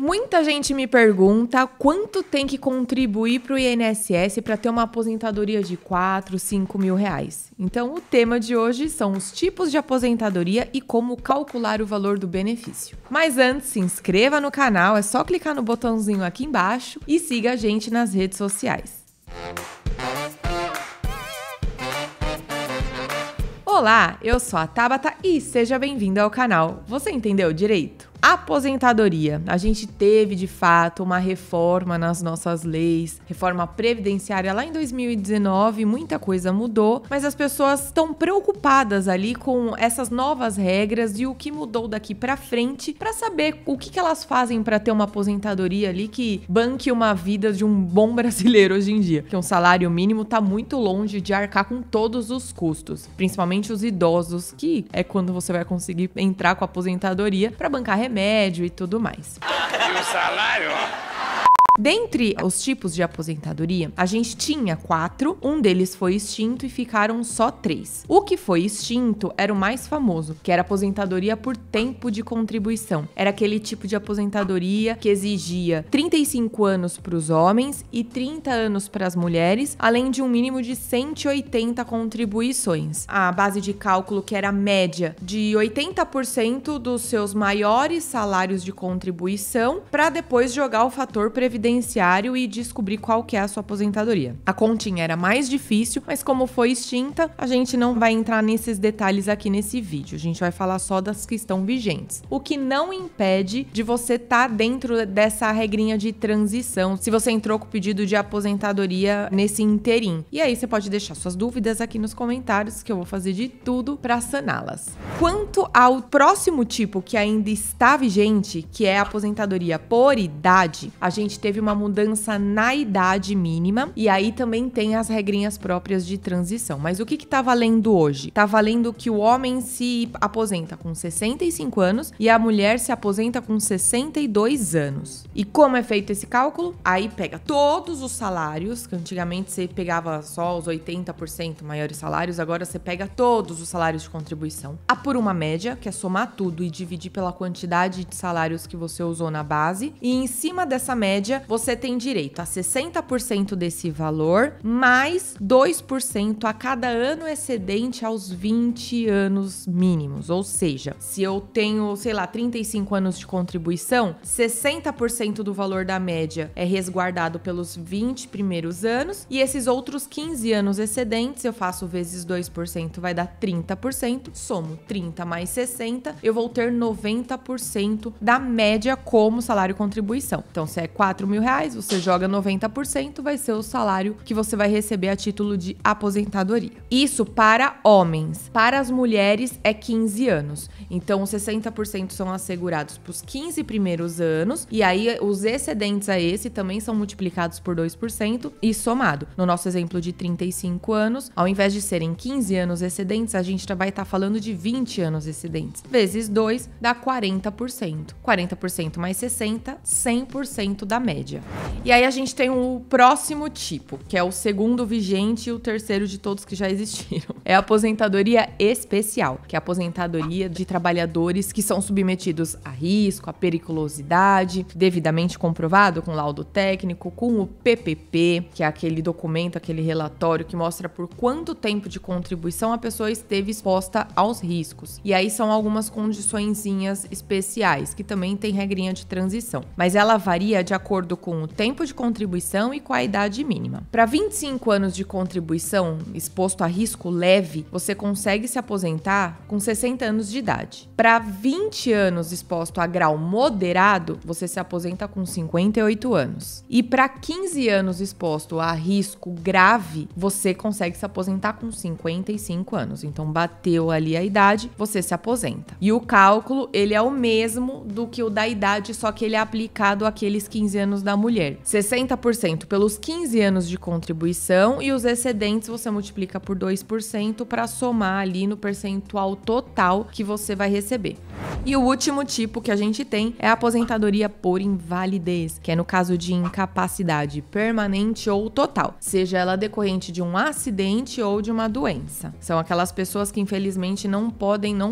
Muita gente me pergunta quanto tem que contribuir para o INSS para ter uma aposentadoria de 4, 5 mil reais. Então, o tema de hoje são os tipos de aposentadoria e como calcular o valor do benefício. Mas antes, se inscreva no canal, é só clicar no botãozinho aqui embaixo e siga a gente nas redes sociais. Olá, eu sou a Tabata e seja bem-vindo ao canal. Você entendeu direito? Aposentadoria. A gente teve, de fato, uma reforma nas nossas leis, reforma previdenciária lá em 2019, muita coisa mudou, mas as pessoas estão preocupadas ali com essas novas regras e o que mudou daqui pra frente, pra saber o que elas fazem pra ter uma aposentadoria ali que banque uma vida de um bom brasileiro hoje em dia, que um salário mínimo tá muito longe de arcar com todos os custos, principalmente os idosos, que é quando você vai conseguir entrar com a aposentadoria pra bancar remédio e tudo mais. E o salário? Dentre os tipos de aposentadoria, a gente tinha 4, um deles foi extinto e ficaram só 3. O que foi extinto era o mais famoso, que era a aposentadoria por tempo de contribuição. Era aquele tipo de aposentadoria que exigia 35 anos para os homens e 30 anos para as mulheres, além de um mínimo de 180 contribuições. A base de cálculo que era a média de 80% dos seus maiores salários de contribuição, para depois jogar o fator previdenciário e descobrir qual que é a sua aposentadoria. A continha era mais difícil, mas como foi extinta, a gente não vai entrar nesses detalhes aqui nesse vídeo. A gente vai falar só das que estão vigentes. O que não impede de você estar dentro dessa regrinha de transição, se você entrou com o pedido de aposentadoria nesse interim. E aí você pode deixar suas dúvidas aqui nos comentários, que eu vou fazer de tudo para saná-las. Quanto ao próximo tipo que ainda está vigente, que é a aposentadoria por idade, a gente teve uma mudança na idade mínima e aí também tem as regrinhas próprias de transição. Mas o que tá valendo hoje? Tá valendo que o homem se aposenta com 65 anos e a mulher se aposenta com 62 anos. E como é feito esse cálculo? Aí pega todos os salários, que antigamente você pegava só os 80% maiores salários, agora você pega todos os salários de contribuição, por uma média, que é somar tudo e dividir pela quantidade de salários que você usou na base, e em cima dessa média você tem direito a 60% desse valor, mais 2% a cada ano excedente aos 20 anos mínimos. Ou seja, se eu tenho, sei lá, 35 anos de contribuição, 60% do valor da média é resguardado pelos 20 primeiros anos, e esses outros 15 anos excedentes, eu faço vezes 2%, vai dar 30%, somo 30 mais 60, eu vou ter 90% da média como salário contribuição. Então, se é 4 mil reais, você joga 90%, vai ser o salário que você vai receber a título de aposentadoria. Isso para homens. Para as mulheres é 15 anos. Então, 60% são assegurados para os 15 primeiros anos, e aí os excedentes a esse também são multiplicados por 2% e somado. No nosso exemplo de 35 anos, ao invés de serem 15 anos excedentes, a gente vai estar falando de 20 anos excedentes. Vezes 2 dá 40%. 40% mais 60, 100% da média. E aí a gente tem o próximo tipo, que é o segundo vigente e o terceiro de todos que já existiram. É a aposentadoria especial, que é a aposentadoria de trabalhadores que são submetidos a risco, a periculosidade, devidamente comprovado com laudo técnico, com o PPP, que é aquele documento, aquele relatório que mostra por quanto tempo de contribuição a pessoa esteve exposta aos riscos. E aí são algumas condiçõezinhas especiais, que também tem regrinha de transição. Mas ela varia de acordo com o tempo de contribuição e com a idade mínima. Para 25 anos de contribuição exposto a risco leve, você consegue se aposentar com 60 anos de idade. Para 20 anos exposto a grau moderado, você se aposenta com 58 anos. E para 15 anos exposto a risco grave, você consegue se aposentar com 55 anos. Então, bateu ali a idade, você se aposenta. E o cálculo, ele é o mesmo do que o da idade, só que ele é aplicado àqueles 15 anos anos da mulher. 60% pelos 15 anos de contribuição e os excedentes você multiplica por 2% para somar ali no percentual total que você vai receber. E o último tipo que a gente tem é a aposentadoria por invalidez, que é no caso de incapacidade permanente ou total, seja ela decorrente de um acidente ou de uma doença. São aquelas pessoas que infelizmente não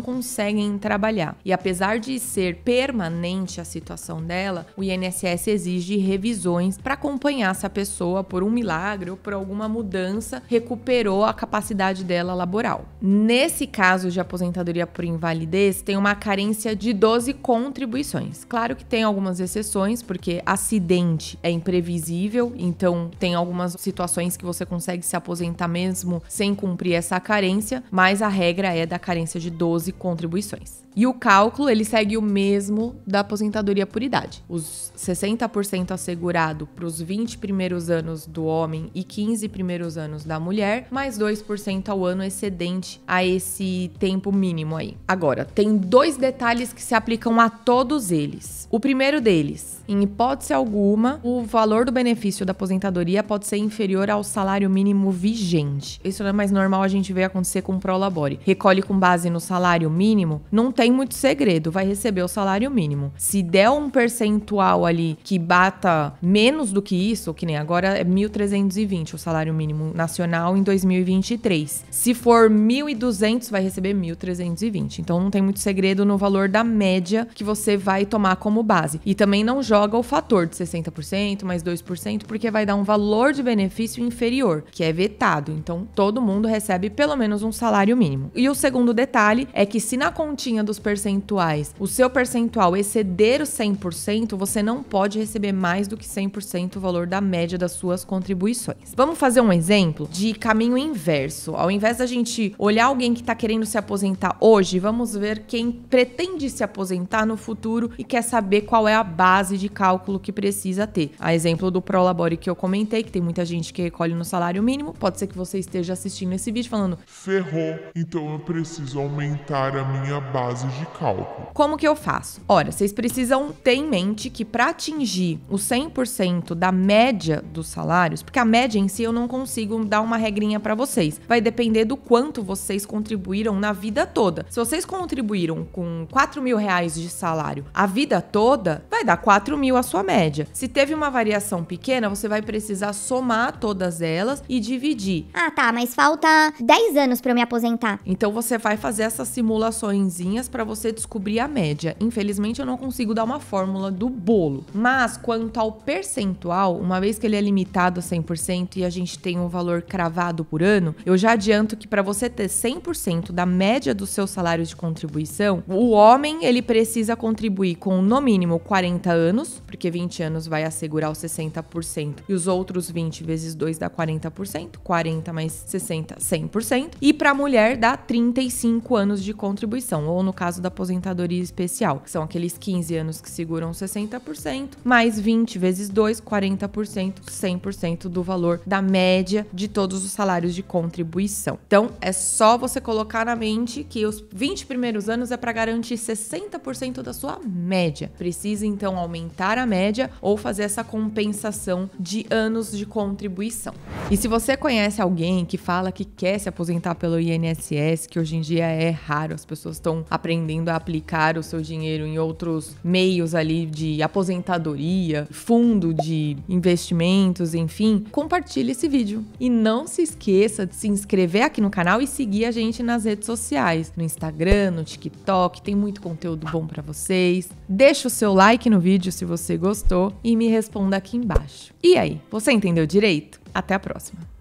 conseguem trabalhar. E apesar de ser permanente a situação dela, o INSS exige revisões para acompanhar se a pessoa, por um milagre ou por alguma mudança, recuperou a capacidade dela laboral. Nesse caso de aposentadoria por invalidez, tem uma carência de 12 contribuições. Claro que tem algumas exceções, porque acidente é imprevisível, então tem algumas situações que você consegue se aposentar mesmo sem cumprir essa carência, mas a regra é da carência de 12 contribuições. E o cálculo, ele segue o mesmo da aposentadoria por idade. Os 60% assegurado para os 20 primeiros anos do homem e 15 primeiros anos da mulher, mais 2% ao ano excedente a esse tempo mínimo aí. Agora, tem dois detalhes que se aplicam a todos eles. O primeiro deles, em hipótese alguma, o valor do benefício da aposentadoria pode ser inferior ao salário mínimo vigente. Isso não é mais normal, a gente vê acontecer com o Prolabore. Recolhe com base no salário mínimo, não tem muito segredo, vai receber o salário mínimo. Se der um percentual ali que bata menos do que isso, que nem agora é 1.320 o salário mínimo nacional em 2023. Se for 1.200, vai receber 1.320. Então não tem muito segredo no valor da média que você vai tomar como base. E também não joga o fator de 60% mais 2%, porque vai dar um valor de benefício inferior, que é vetado. Então todo mundo recebe pelo menos um salário mínimo. E o segundo detalhe é que se na continha dos percentuais o seu percentual exceder os 100%, você não pode receber mais do que 100% o valor da média das suas contribuições. Vamos fazer um exemplo de caminho inverso. Ao invés da gente olhar alguém que está querendo se aposentar hoje, vamos ver quem pretende se aposentar no futuro e quer saber qual é a base de cálculo que precisa ter. A exemplo do Prolabore que eu comentei, que tem muita gente que recolhe no salário mínimo, pode ser que você esteja assistindo esse vídeo falando: ferrou, então eu preciso aumentar a minha base de cálculo. Como que eu faço? Ora, vocês precisam ter em mente que para atingir o 100% da média dos salários, porque a média em si eu não consigo dar uma regrinha para vocês, vai depender do quanto vocês contribuíram na vida toda. Se vocês contribuíram com 4 mil reais de salário a vida toda, vai dar 4 mil a sua média. Se teve uma variação pequena, você vai precisar somar todas elas e dividir. Ah, tá, mas falta 10 anos para eu me aposentar. Então você vai fazer essas simulaçõezinhas para você descobrir a média. Infelizmente eu não consigo dar uma fórmula do bolo. Mas quanto ao percentual, uma vez que ele é limitado a 100% e a gente tem um valor cravado por ano, eu já adianto que para você ter 100% da média dos seus salários de contribuição, o homem ele precisa contribuir com no mínimo 40 anos, porque 20 anos vai assegurar os 60% e os outros 20 vezes 2 dá 40%, 40 mais 60, 100%, e para a mulher dá 35 anos de contribuição, ou no caso da aposentadoria especial, que são aqueles 15 anos que seguram 60%, mais 20 vezes 2, 40%, 100% do valor da média de todos os salários de contribuição. Então, é só você colocar na mente que os 20 primeiros anos é para garantir 60% da sua média. Precisa, então, aumentar a média ou fazer essa compensação de anos de contribuição. E se você conhece alguém que fala que quer se aposentar pelo INSS, que hoje em dia é raro, as pessoas estão aprendendo a aplicar o seu dinheiro em outros meios ali de aposentadoria, fundo de investimentos, enfim, compartilhe esse vídeo. E não se esqueça de se inscrever aqui no canal e seguir a gente nas redes sociais, no Instagram, no TikTok, tem muito conteúdo bom pra vocês. Deixa o seu like no vídeo se você gostou e me responda aqui embaixo. E aí, você entendeu direito? Até a próxima!